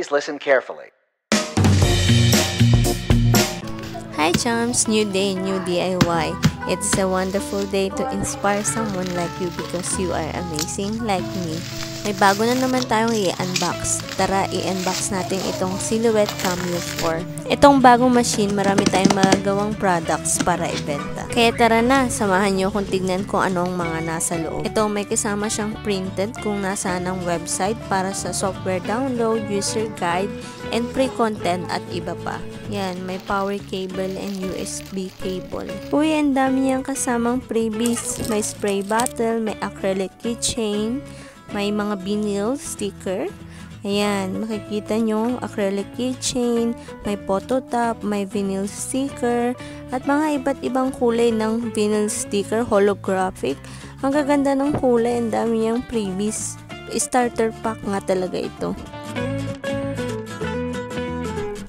Please listen carefully. Hi chums! New day, new DIY. It's a wonderful day to inspire someone like you because you are amazing like me. May bago na naman tayong i-unbox. Tara, i-unbox natin itong Silhouette Cameo 4. Itong bagong machine, marami tayong magagawang products para ibenta. Kaya tara na, samahan nyo kung tignan kung ano ang mga nasa loob. Ito, may kasama siyang printed kung nasaan ang website para sa software download, user guide, and pre-content at iba pa. Yan, may power cable and USB cable. Uy, ang dami niyang kasamang freebies. May spray bottle, may acrylic keychain, may mga vinyl sticker. Ayan, makikita nyo, acrylic keychain, may photo top, may vinyl sticker, at mga iba't ibang kulay ng vinyl sticker, holographic. Ang gaganda ng kulay, ang dami niyang freebies. Starter pack nga talaga ito.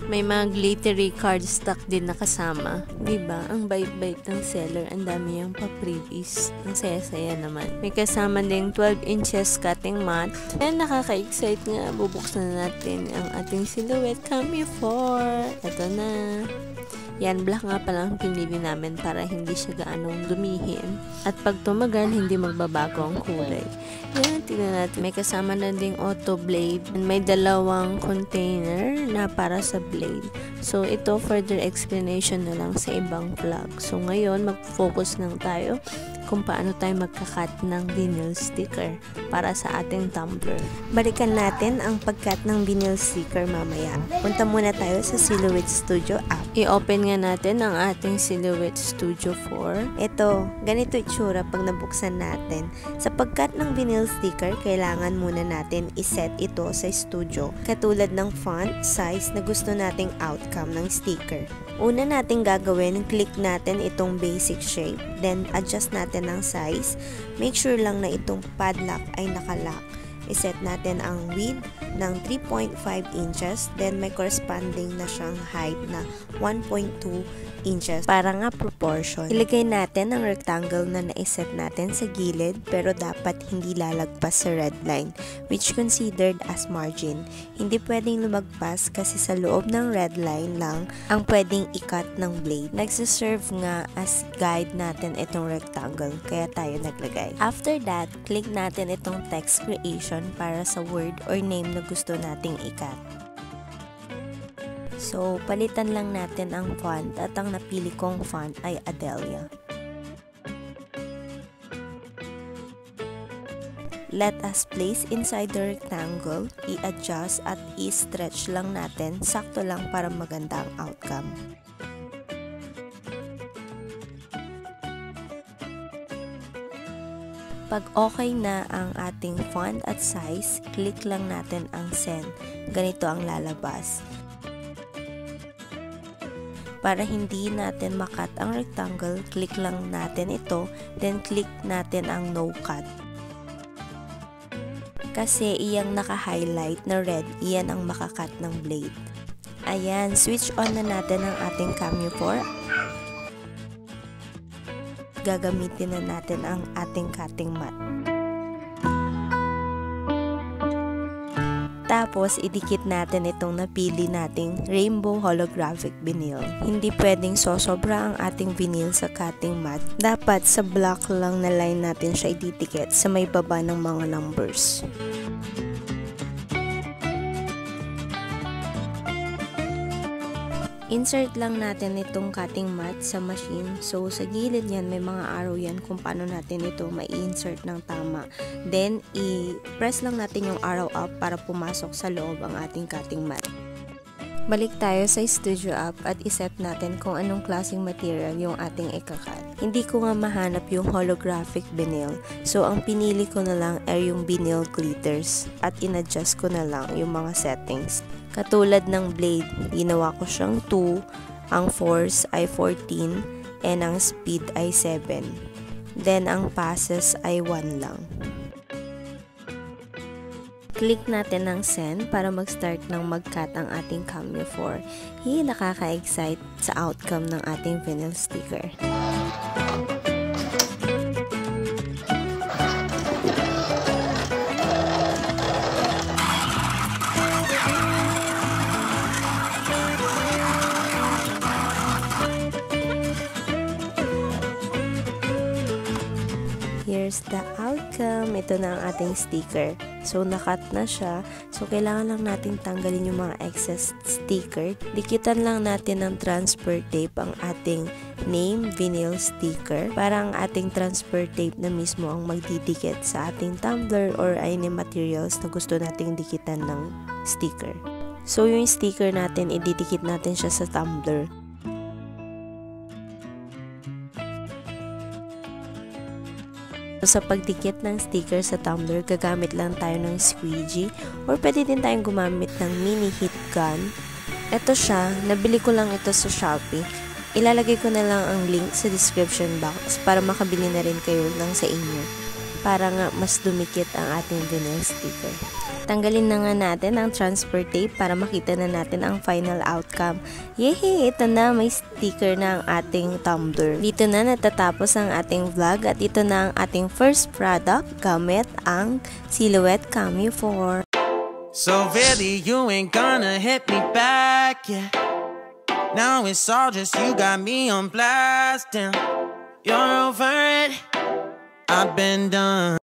May mga glittery cardstock din nakasama. Diba? Ang bait-bait ng seller. Ang dami yung pa-freebies. Ang saya-saya naman. May kasama din 12 inches cutting mat. And nakaka-excite nga. Bubuksan na natin ang ating Silhouette Cameo 4. Ito na. Yan, black nga palang pinili namin para hindi siya gaanong lumihin. At pag tumagal, hindi magbabago ang kulay. Yan, tingnan natin. May kasama na ding auto blade. And may dalawang container na para sa blade. So, ito further explanation na lang sa ibang vlog. So, ngayon, mag-focus lang tayo kung paano tayo magkakat ng vinyl sticker para sa ating tumbler. Balikan natin ang pagkat ng vinyl sticker mamaya. Punta muna tayo sa Silhouette Studio app. I-open nga natin ang ating Silhouette Studio 4. Ito, ganito itsura pag nabuksan natin. Sa pagkat ng vinyl sticker, kailangan muna natin iset ito sa studio. Katulad ng font, size na gusto nating outcome ng sticker. Una nating gagawin, click natin itong basic shape. Then, adjust natin ng size. Make sure lang na itong padlock ay nakalock. Iset natin ang width ng 3.5 inches. Then, may corresponding na siyang height na 1.2 inches para nga proportion. Ilagay natin ang rectangle na naiset natin sa gilid pero dapat hindi lalagpas sa red line which considered as margin. Hindi pwedeng lumagpas kasi sa loob ng red line lang ang pwedeng i-cut ng blade. Nagsiserve nga as guide natin itong rectangle kaya tayo naglagay. After that, click natin itong text creation para sa word or name na gusto nating i-cut. So, palitan lang natin ang font at ang napili kong font ay Adelia. Let us place inside the rectangle, i-adjust at i-stretch lang natin, sakto lang para maganda ang outcome. Pag okay na ang ating font at size, click lang natin ang send. Ganito ang lalabas. Para hindi natin makat ang rectangle, click lang natin ito, then click natin ang no cut. Kasi iyang naka-highlight na red, iyan ang makakat ng blade. Ayan, switch on na natin ang ating Cameo 4. Gagamitin na natin ang ating cutting mat. Tapos, idikit natin itong napili nating rainbow holographic vinyl. Hindi pwedeng sosobra ang ating vinyl sa cutting mat. Dapat sa black lang na line natin siya ididikit sa may baba ng mga numbers. Insert lang natin itong cutting mat sa machine. So, sa gilid yan, may mga arrow yan kung paano natin ito mai-insert ng tama. Then, i-press lang natin yung arrow up para pumasok sa loob ang ating cutting mat. Balik tayo sa Studio app at iset natin kung anong klaseng material yung ating ikakat. Hindi ko nga mahanap yung holographic vinyl. So, ang pinili ko na lang ay yung vinyl glitters at in-adjust ko na lang yung mga settings. Katulad ng blade, ginawa ko siyang 2, ang force ay 14, and ang speed ay 7. Then, ang passes ay 1 lang. Click natin ang send para mag-start ng mag-cut ang ating Cameo 4. Nakaka-excite sa outcome ng ating vinyl sticker. is the outcome. Ito na ang ating sticker. So, nakat na siya. So, kailangan lang natin tanggalin yung mga excess sticker. Dikitan lang natin ng transfer tape ang ating name vinyl sticker para ang ating transfer tape na mismo ang magdidikit sa ating tumbler or any materials na gusto nating dikitan ng sticker. So, yung sticker natin, ididikit natin siya sa tumbler. Sa pagdikit ng sticker sa tumbler, gagamit lang tayo ng squeegee or pwede din tayong gumamit ng mini heat gun. Ito siya, nabili ko lang ito sa Shopee. Ilalagay ko na lang ang link sa description box para makabili na rin kayo lang sa inyo para nga mas dumikit ang ating vinyl sticker. Tanggalin na nga natin ang transfer tape para makita na natin ang final outcome. Yehey! Ito na, may sticker na ang ating tumbler. Dito na natatapos ang ating vlog at ito na ang ating first product gamit ang Silhouette Cami 4. So really you ain't gonna hit me back, yeah. Now it's all just you got me on blast, damn. You're over it, I've been done.